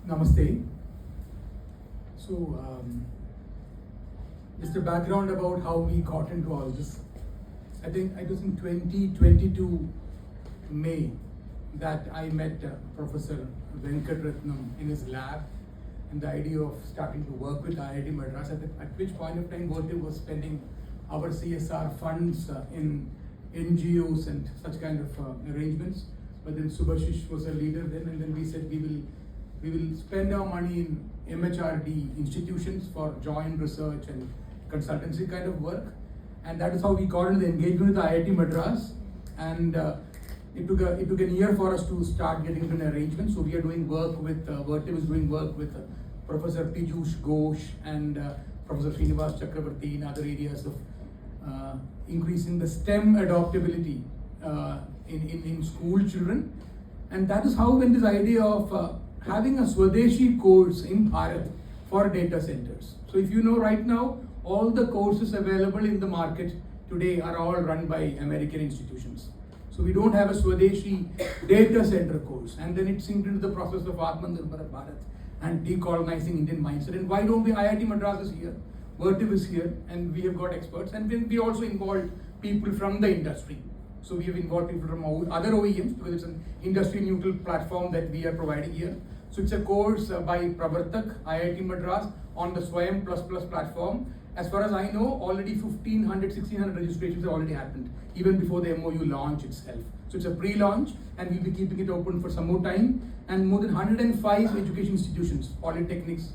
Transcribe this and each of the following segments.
Namaste. So, just a background about how we got into all this. I think it was in 2022 May that I met Professor Venkatratnam in his lab, and the idea of starting to work with IIT Madras, at which point of time Vertiv was spending our CSR funds in NGOs and such kind of arrangements. But then Subhashish was a leader then, and then we said we will spend our money in MHRD institutions for joint research and consultancy kind of work. And that is how we got into the engagement with IIT Madras. And it took a year for us to start getting into an arrangement. So we are doing work with, Vertiv is doing work with Professor Piyush Ghosh and Professor Srinivas Chakravarti in other areas of increasing the STEM adoptability in school children. And that is how when this idea of having a Swadeshi course in Bharat for data centers. So if you know right now, all the courses available in the market today are all run by American institutions. So we don't have a Swadeshi data center course. And then it synced into the process of Atmanirbhar Bharat and decolonizing Indian mindset. And why don't we, IIT Madras is here, Vertiv is here, and we have got experts. And then we also involved people from the industry. So we have involved people from other OEMs because it's an industry neutral platform that we are providing here. So it's a course by Pravartak, IIT Madras on the Swayam++ platform. As far as I know, already 1,500, 1,600 registrations have already happened, even before the MOU launch itself. So it's a pre-launch, and we'll be keeping it open for some more time. And more than 105 education institutions, polytechnics,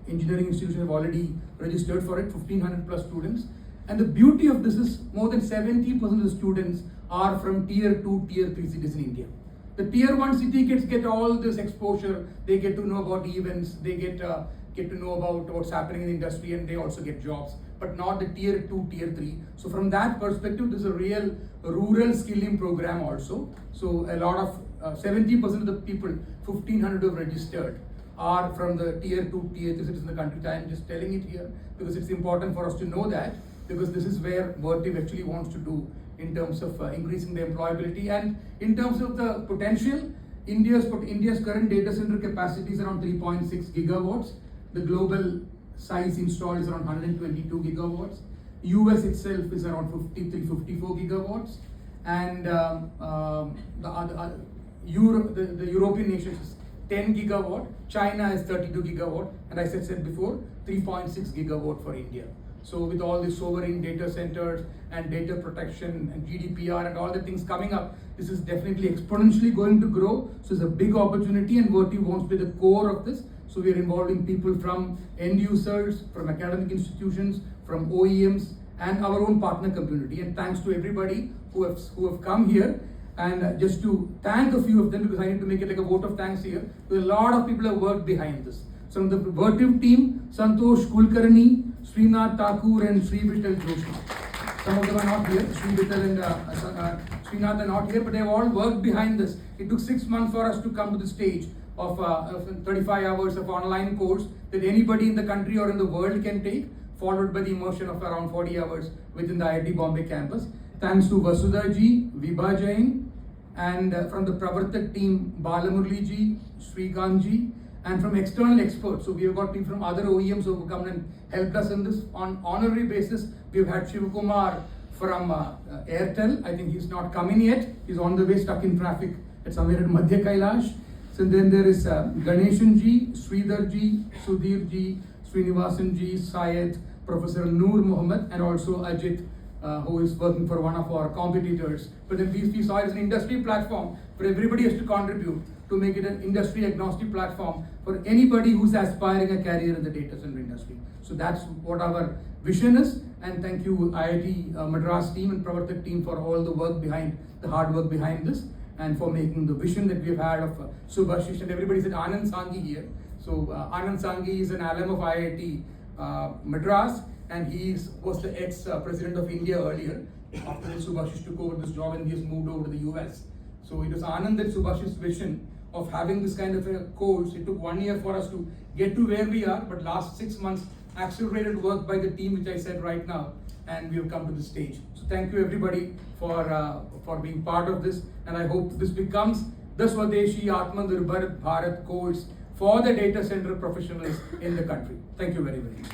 engineering institutions have already registered for it, 1,500 plus students. And the beauty of this is more than 70% of the students are from tier 2, tier 3 cities in India. The tier 1 city kids get all this exposure, they get to know about events, they get to know about what's happening in the industry, and they also get jobs, but not the tier 2, tier 3. So from that perspective, this is a real rural skilling program also. So a lot of 70% of the people, 1,500 who have registered, are from the tier 2, tier 3 cities in the country. I'm just telling it here because it's important for us to know that, because this is where Vertiv actually wants to do in terms of increasing the employability. And in terms of the potential, India's current data center capacity is around 3.6 gigawatts. The global size installed is around 122 gigawatts. US itself is around 54 gigawatts. And the European nations is 10 gigawatt. China is 32 gigawatt. And as I said before, 3.6 gigawatt for India. So with all the sovereign data centers and data protection and GDPR and all the things coming up, this is definitely exponentially going to grow. So it's a big opportunity, and Vertiv wants to be the core of this. So we are involving people from end users, from academic institutions, from OEMs, and our own partner community. And thanks to everybody who have come here. And just to thank a few of them, because I need to make it like a vote of thanks here, because a lot of people have worked behind this. So from the Vertiv team, Santosh Kulkarni, Srinath Thakur, and Sri Vittal Joshi. Some of them are not here. Sri Vittal and Srinath are not here, but they have all worked behind this. It took 6 months for us to come to the stage of 35 hours of online course that anybody in the country or in the world can take, followed by the immersion of around 40 hours within the IIT Bombay campus. Thanks to Vasudha ji, Vibha Jain, and from the Pravartak team, Balamurli ji, Srikant ji, and from external experts. So we have got people from other OEMs who have come and helped us in this on honorary basis. We've had Shivakumar from Airtel. I think he's not coming yet. He's on the way, stuck in traffic at somewhere at Madhya Kailash. So then there is Ganeshan ji, Sridhar ji, Sudhir ji, Srinivasan ji, Syed, Professor Noor Mohammed, and also Ajit, who is working for one of our competitors. But then we saw it as an industry platform where everybody has to contribute to make it an industry agnostic platform for anybody who's aspiring a career in the data center industry. So that's what our vision is. And thank you IIT Madras team and Pravartak team for all the work behind, the hard work behind this, and for making the vision that we've had of Subhashish, and everybody said Anand Sanghi here. So Anand Sanghi is an alum of IIT Madras, and he was the ex-president of India earlier. After that, Subhashish took over this job and he has moved over to the US. So it was Anand that Subhashish's vision of having this kind of a course. It took 1 year for us to get to where we are, but last 6 months, accelerated work by the team, which I said right now, and we have come to this stage. So thank you everybody for being part of this, and I hope this becomes the Swadeshi Atmanirbhar Bharat course for the data center professionals in the country. Thank you very much.